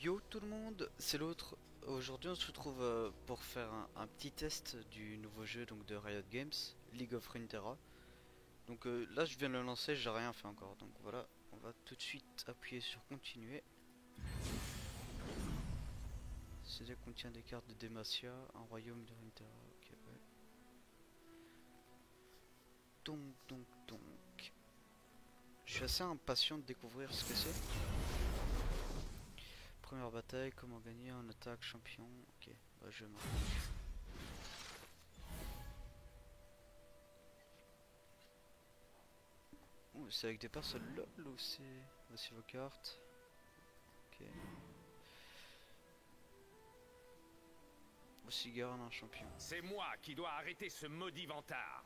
Yo tout le monde, c'est l'autre. Aujourd'hui on se retrouve pour faire un petit test du nouveau jeu donc de Riot Games, League of Runeterra. Donc là je viens de le lancer, j'ai rien fait encore. Donc voilà, on va tout de suite appuyer sur continuer. C'est-à-dire contient des cartes de Demacia, un royaume de Runeterra. Ok, ouais. Donc. Je suis assez impatient de découvrir ce que c'est. Première bataille, comment gagner en attaque champion. Ok, bah je marque. C'est avec des personnes lol ou c'est... Voici vos cartes. Ok. Voici Garon un champion. C'est moi qui dois arrêter ce maudit vantard.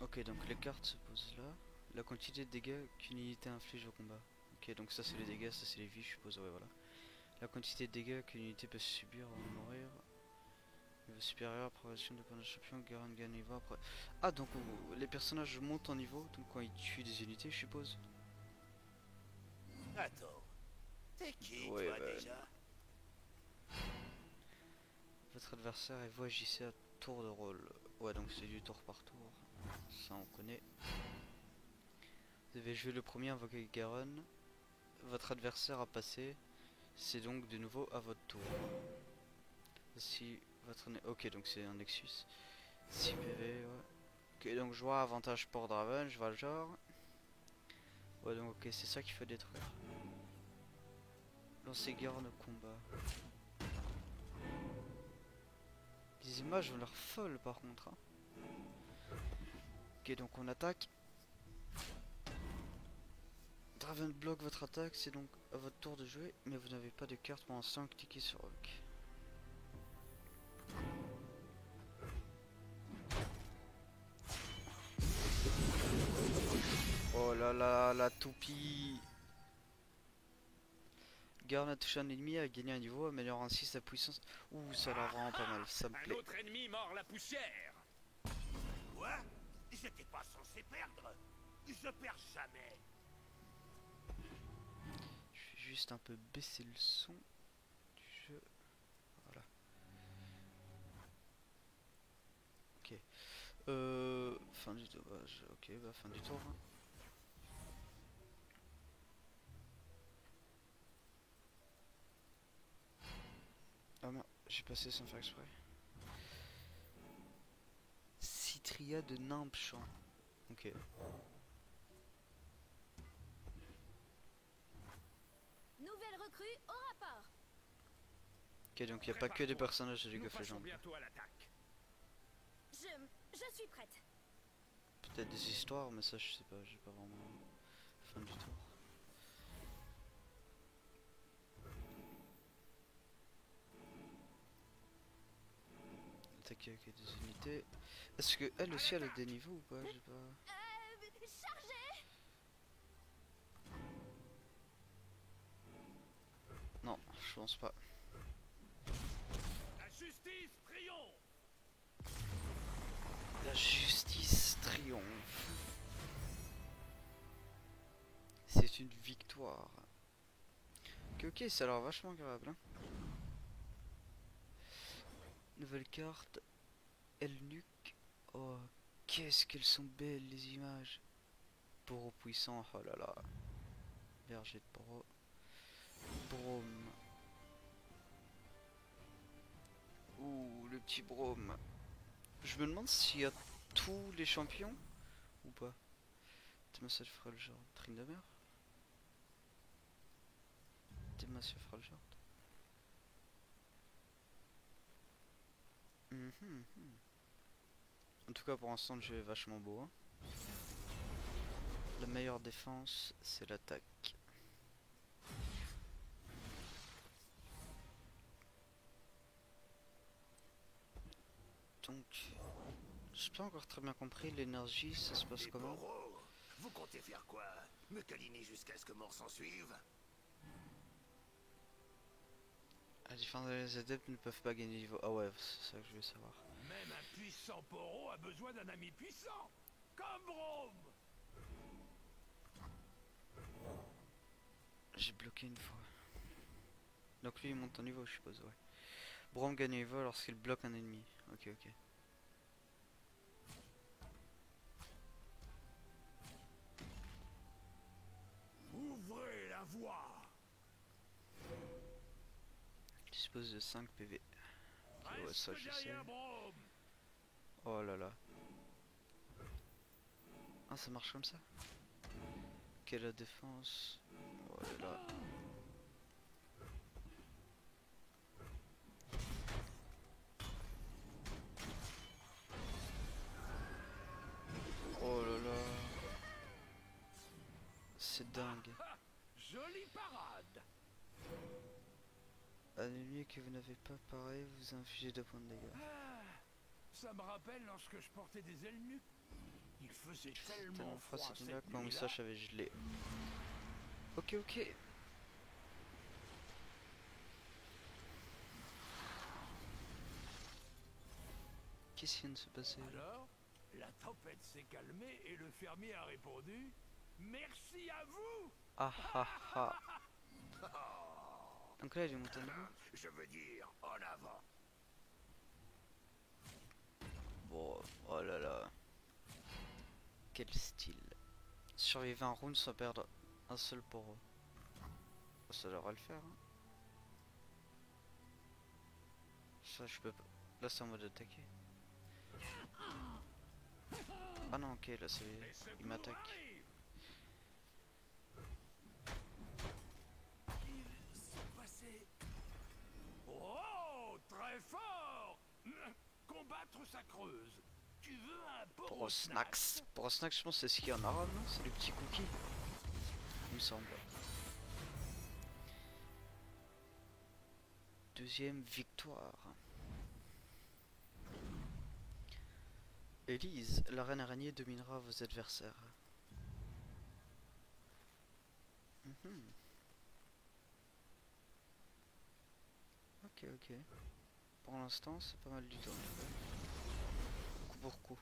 Ok, donc les cartes se posent là. La quantité de dégâts qu'une unité inflige au combat. Ok, donc ça c'est les dégâts, ça c'est les vies, je suppose. Ouais, voilà. La quantité de dégâts qu'une unité peut subir avant de mourir. Niveau supérieur, progression de points de champion, Garon gagne niveau après. Ah, donc les personnages montent en niveau, donc quand ils tuent des unités, je suppose. Attends, t'es qui Ouais, toi bah. déjà? Votre adversaire et vous agissez à tour de rôle. Ouais, donc c'est du tour par tour. Ça on connaît. Vous devez jouer le premier, invoquer Garon. Votre adversaire a passé. C'est donc de nouveau à votre tour. Si votre... Ok, donc c'est un Nexus. 6 PV, ouais. Ok, donc je vois avantage pour Draven, je vois le genre. Ouais, donc ok, c'est ça qu'il faut détruire. Lancer Garon au combat. Les images ont l'air folles par contre. Hein. Ok, donc on attaque. Draven bloque votre attaque, c'est donc à votre tour de jouer, mais vous n'avez pas de carte pour l'instant, cliquez sur OK. Oh là là, la toupie. Garde a touché un ennemi, a gagné un niveau, améliore ainsi sa puissance. Ouh, ça a l'air vraiment pas mal, ça me Un plaît. autre ennemi mord la poussière. Quoi? J'étais pas censé perdre. Je perds jamais. Je vais juste un peu baisser le son du jeu. Voilà. Ok. Fin du tour. Ok, bah fin du tour. Hein. Ah non, j'ai passé sans faire exprès. Citria de Nimpchamp. Ok. Nouvelle recrue au rapport. Ok, donc il n'y a pas que des Prépare-toi. personnages de League Nous of passons Legends. bientôt à l'attaque. Je suis prête. Peut-être des histoires, mais ça je sais pas, j'ai pas vraiment. Fin du tour. Attaquer avec des unités. Est-ce que elle aussi elle a des niveaux ou pas? J'ai pas. Chargez. Non, je pense pas. La justice triomphe. La justice triomphe. C'est une victoire. Ok, ça a l'air vachement agréable. Hein. Nouvelle carte. Elnuc. Oh, qu'est-ce qu'elles sont belles les images. Bourreau puissant, oh là là. Berger de Bourreau. Brome. Ouh, le petit Brome. Je me demande s'il y a tous les champions ou pas. Demacia fera le genre. Tryndamere. Demacia fera le genre. En tout cas, pour l'instant, le jeu est vachement beau. Hein. La meilleure défense, c'est l'attaque. Donc, j'ai pas encore très bien compris l'énergie, ça se passe Et comment? Poro, vous comptez faire quoi? Me câliner jusqu'à ce que mort s'en suive? À différence des adeptes ne peuvent pas gagner niveau. Ah ouais, c'est ça que je voulais savoir. Même un puissant Poro a besoin d'un ami puissant. Comme Rome. J'ai bloqué une fois. Donc lui il monte en niveau je suppose, ouais. Braum gagne niveau lorsqu'il bloque un ennemi. Ok, ok. Ouvrez la voie. Dispose de 5 PV. Ok, ouais, ça Reste je sais. derrière Braum. Oh là là. Ah, ça marche comme ça. Ok, la défense. Oh là là. Oh là là. C'est dingue. Jolie parade. Un ennemi que vous n'avez pas pareil, vous infligez 2 points de dégâts. Ah, ça me rappelle lorsque je portais des ailes nues. Il faisait tellement Tellement froid froid cette nuit-là cette que mon nuit-là. moustache avait gelé. Ok, ok. Qu'est-ce qui vient de se passer là? Alors, la tempête s'est calmée et le fermier a répondu « Merci à vous !» Ah ah ah. Donc là il est monté en niveau. Je veux dire, en avant. Bon, oh là là. Quel style. Survivre un round sans perdre un seul poro. Ça devrait le faire. Hein. Ça je peux pas. Là c'est en mode attaquer. Ah non, ok, là c'est. Les secours Il m'attaque. arrivent. Il s'est passé. Oh, très fort. Combattre sa creuse. Tu veux un Pour snacks. Pour snacks, je pense que c'est ce qu'il y en aura, non? C'est les petits cookies. Il me semble. Deuxième victoire. Élise, la reine araignée dominera vos adversaires. Mhm. Ok, ok. Pour l'instant, c'est pas mal du tout. Coup pour coup.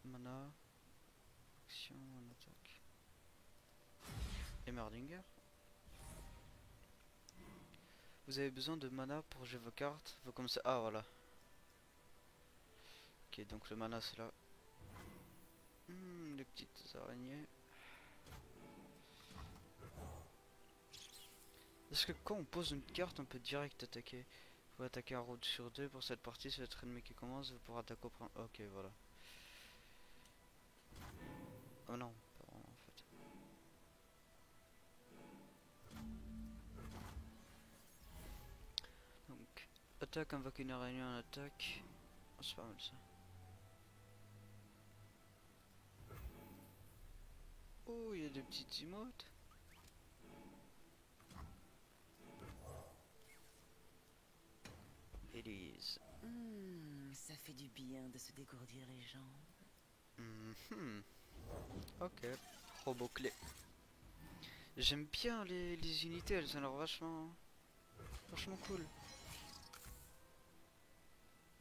Mana. Action, en attaque. Et Merdinger. Vous avez besoin de mana pour jouer vos cartes. Vous commencez. Ah, voilà. Ok, donc le mana c'est là. Les petites araignées. Est-ce que quand on pose une carte, on peut direct attaquer? Vous attaquer un round sur 2 pour cette partie, c'est votre ennemi qui commence, vous pourrez attaquer au premier. Ok, voilà. Oh non, pas vraiment en fait. Donc, attaque, invoque une araignée en attaque. Oh, c'est pas mal ça. Oh, il y a des petites emotes. Elise. Ça fait du bien de se dégourdir les jambes. Ok, robot clé. J'aime bien les unités, elles ont l'air vachement cool.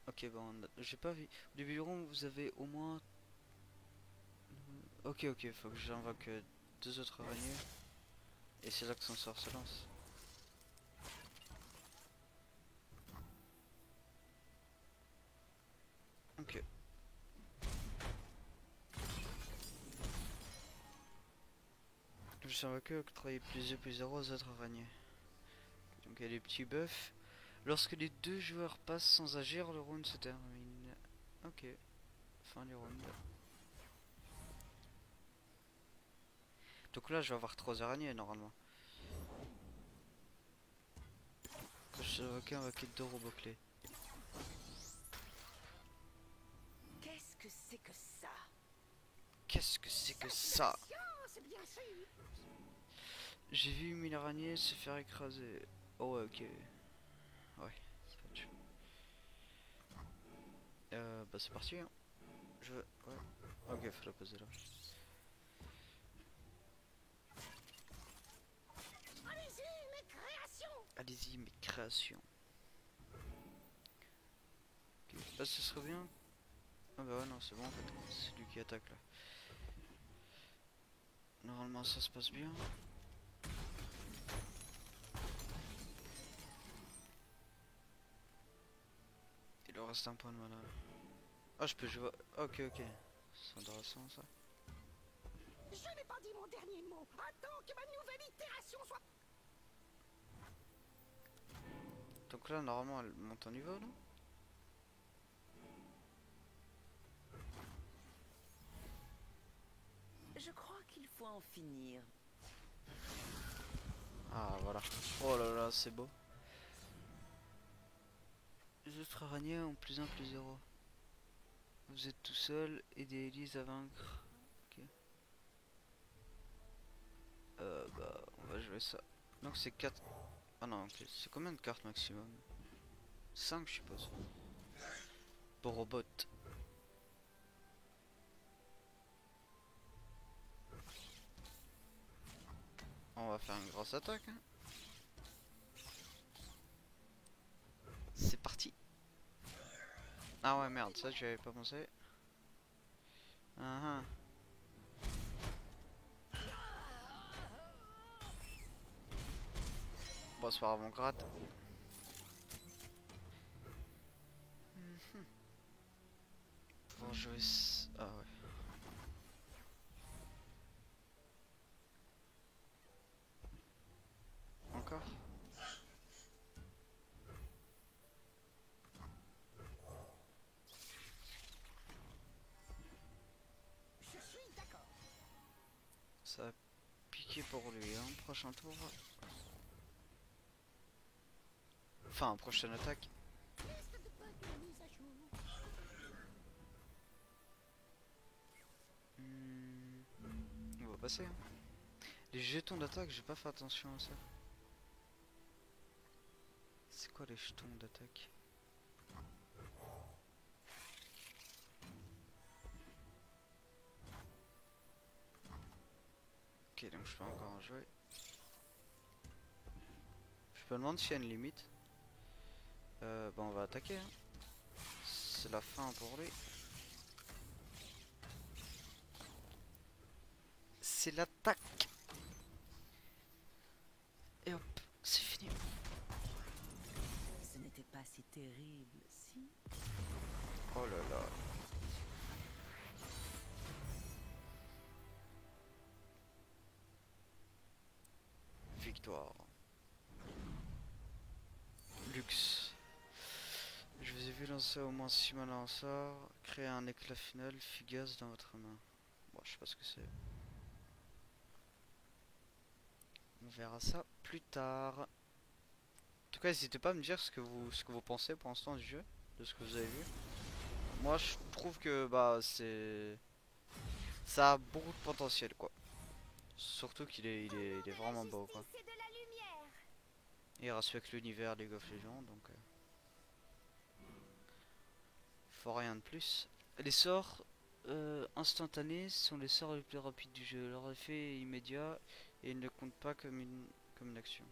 Ok, bon, j'ai pas vu. Au début du round, vous avez au moins. Ok, ok, faut que j'invoque 2 autres araignées. Et c'est là que son sort se lance. Ok. Je suis invoqué octroyer +2/+0 aux autres araignées. Donc il y a des petits buffs. Lorsque les 2 joueurs passent sans agir, le round se termine. Ok. Fin du round. Donc là je vais avoir 3 araignées normalement. Je suis invoqué 2 robots clés. Qu'est-ce que c'est que ça? Qu'est-ce que c'est que ça? C'est bien sûr. J'ai vu une araignée se faire écraser. Oh ouais, ok. Ouais, c'est pas chaud. Bah c'est parti hein. Ouais. Ok, faut la poser là. Allez-y, mes créations. Allez-y mes créations. Ok, là ce serait bien. Ah bah ouais non c'est bon en fait. C'est lui qui attaque là. Normalement ça se passe bien. reste un point de mana. Ah, je peux jouer. Ok, ok. C'est intéressant ça. Je n'ai pas dit mon dernier mot. Attends que ma nouvelle itération soit... Donc là, normalement, elle monte en niveau, non? Je crois qu'il faut en finir. Ah, voilà. Oh là là, c'est beau. Les autres araignées ont plus 1, plus 0. Vous êtes tout seul, aidez Elise à vaincre. Ok. Bah, on va jouer ça. Donc c'est 4. Ah non, ok. C'est combien de cartes maximum? 5, je suppose. Pour robot. On va faire une grosse attaque. Hein. C'est parti. Ah ouais, merde, ça j'y avais pas pensé. Ah, ah. Bon, c'est pas grave, on gratte. Pour jouer. Ah ouais. Encore. Je suis d'accord. Ça a piqué pour lui, hein. Prochain tour. Enfin, prochaine attaque. Liste de bugs mise à jour. On va passer. Hein. Les jetons d'attaque, j'ai pas fait attention à ça. C'est quoi les jetons d'attaque? Ok, donc je peux encore en jouer. Je me demande s'il y a une limite. Bah on va attaquer. Hein. C'est la fin pour lui. C'est l'attaque. Et hop, c'est fini. Ce n'était pas si terrible, si? Oh là là. Victoire. Luxe. Je vous ai vu lancer au moins 6 mana en sort. Créer un éclat final fugace dans votre main. Bon, je sais pas ce que c'est. On verra ça plus tard. En tout cas, n'hésitez pas à me dire ce que vous pensez pour l'instant du jeu, de ce que vous avez vu. Moi, je trouve que bah c'est ça a beaucoup de potentiel quoi. Surtout il est vraiment beau quoi. C'est de la lumière. Il respecte l'univers League of Legends donc faut rien de plus. Les sorts instantanés sont les sorts les plus rapides du jeu. Leur effet est immédiat et ils ne comptent pas comme une action.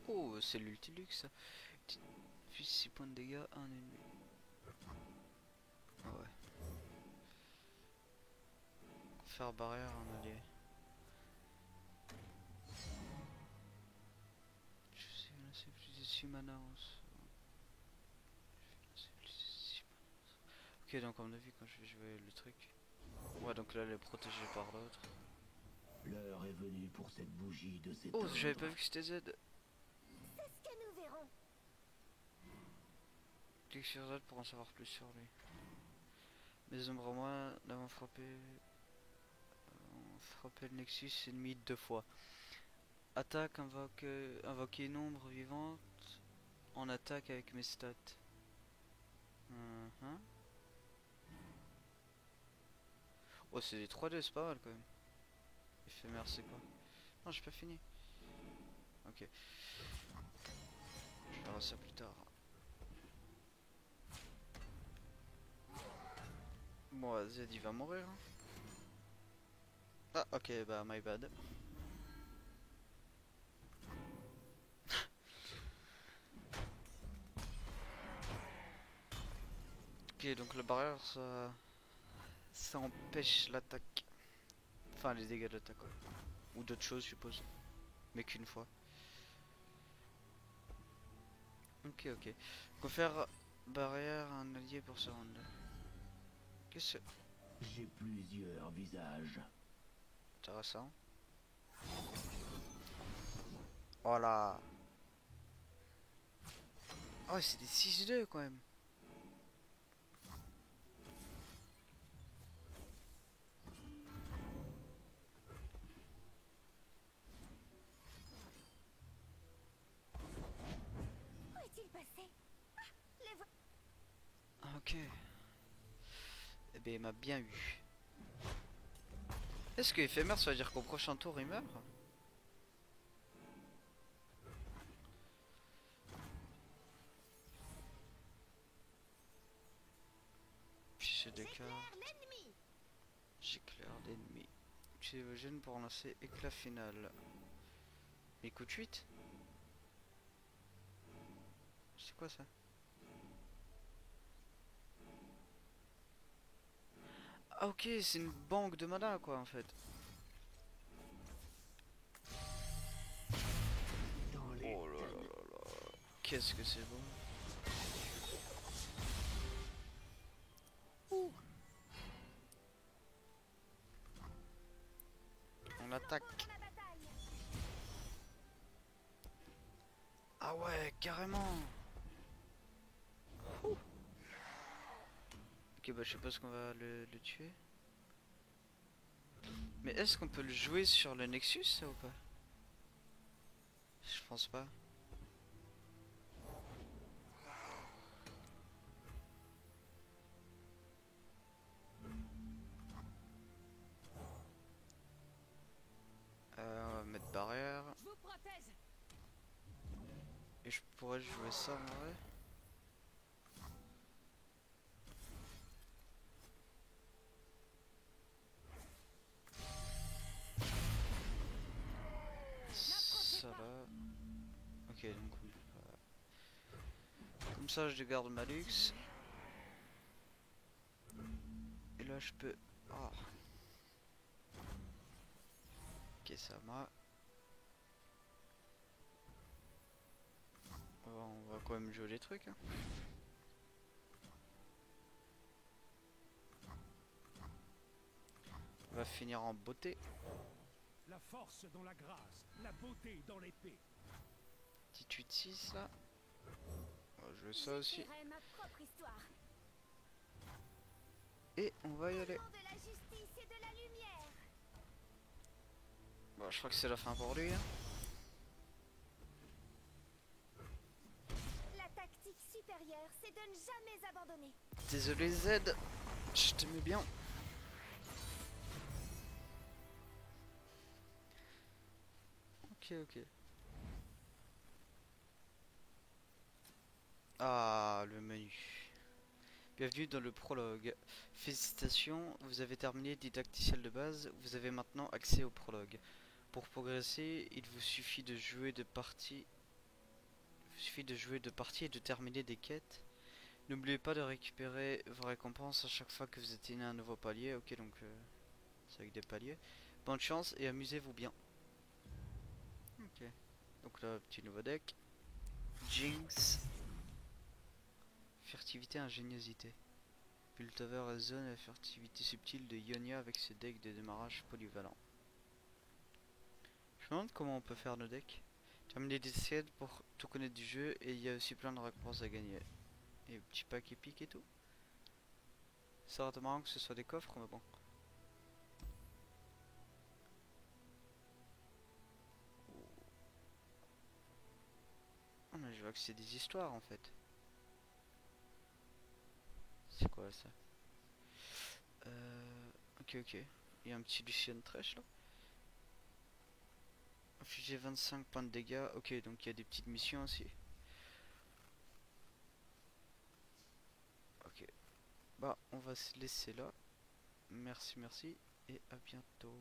Oh, c'est l'ultilux ça. Puis 6 points de dégâts, un ennemi. Ah ouais. Faire barrière un allié. Je sais lancer plus de 6 mana en sort. Ok, donc on a vu quand je vais jouer le truc. Ouais, donc là elle est protégée par l'autre. L'heure est venue pour cette bougie de cette Oh, j'avais pas vu que c'était Z. C'est ce que nous verrons. Clique sur Z pour en savoir plus sur lui. Mes ombres à moi l'avons frappé. Frappé le Nexus ennemi 2 fois. Attaque, invoquer une ombre vivante en attaque avec mes stats. Oh, c'est des 3D, c'est pas mal quand même. Éphémère, c'est quoi? Non, j'ai pas fini. Ok. Je verrai ça plus tard. Bon, Z il va mourir. Hein. Ah, ok, bah, my bad. Ok, donc le barrière ça empêche l'attaque. Enfin, les dégâts d'attaque, quoi. Ou d'autres choses, je suppose. Mais qu'une fois. Ok, ok. Confère barrière à un allié pour se rendre. Qu'est-ce que J'ai plusieurs visages. c'est intéressant? Voilà. Oh, c'est des 6-2 quand même. Où est-il passé? Ah, ok. Eh ben, il m'a bien eu. Est-ce que éphémère, ça veut dire qu'au prochain tour, il meurt? Fichier de carte. L'ennemi. J'éclaire l'ennemi. Utilisez vos gènes pour lancer éclat final. Il coûte 8. C'est quoi ça? Ah ok, c'est une banque de mana quoi en fait. Oh là là là là. Qu'est-ce que c'est beau. On attaque. Ah ouais, carrément. Ouh. Ok, bah je sais pas ce qu'on va le tuer. Mais est-ce qu'on peut le jouer sur le Nexus ça ou pas? Je pense pas. On va mettre barrière. Je vous protège. Et je pourrais jouer ça en vrai. Ça là. Ok, donc on peut pas. Comme ça je garde ma luxe. Et là je peux. Ah. Ok, ça m'a. On va quand même jouer les trucs. Hein. On va finir en beauté. La force dans la grâce, la beauté dans l'épée. Petit 8-6 là. On va jouer ça aussi. J'écrirai ma propre histoire. Et on va y Au aller. nom de la justice et de la lumière. Bon, je crois que c'est la fin pour lui. Hein. La tactique supérieure, c'est de ne jamais abandonner. Désolé Z. Je t'aimais bien. Ok, ok. Ah, le menu. Bienvenue dans le prologue. Félicitations, vous avez terminé didacticiel de base, vous avez maintenant accès au prologue. Pour progresser, il vous suffit de jouer de parties. Et de terminer des quêtes. N'oubliez pas de récupérer vos récompenses à chaque fois que vous atteignez un nouveau palier. Ok, donc c'est avec des paliers. Bonne chance et amusez-vous bien. Ok. Donc là, petit nouveau deck. Jinx. Furtivité, ingéniosité. Piltover et zone et furtivité subtile de Ionia avec ses decks de démarrage polyvalent. Je me demande comment on peut faire nos decks. Terminer des quêtes pour tout connaître du jeu et il y a aussi plein de récompenses à gagner. Et petit pack épique et tout. Ça aurait été marrant que ce soit des coffres, mais bon. Oh, mais je vois que c'est des histoires en fait. C'est quoi ça? Ok, ok. Il y a un petit Lucian Trash là. Infligé 25 points de dégâts. Ok, donc il y a des petites missions aussi. Ok. Bah, on va se laisser là. Merci, merci. Et à bientôt.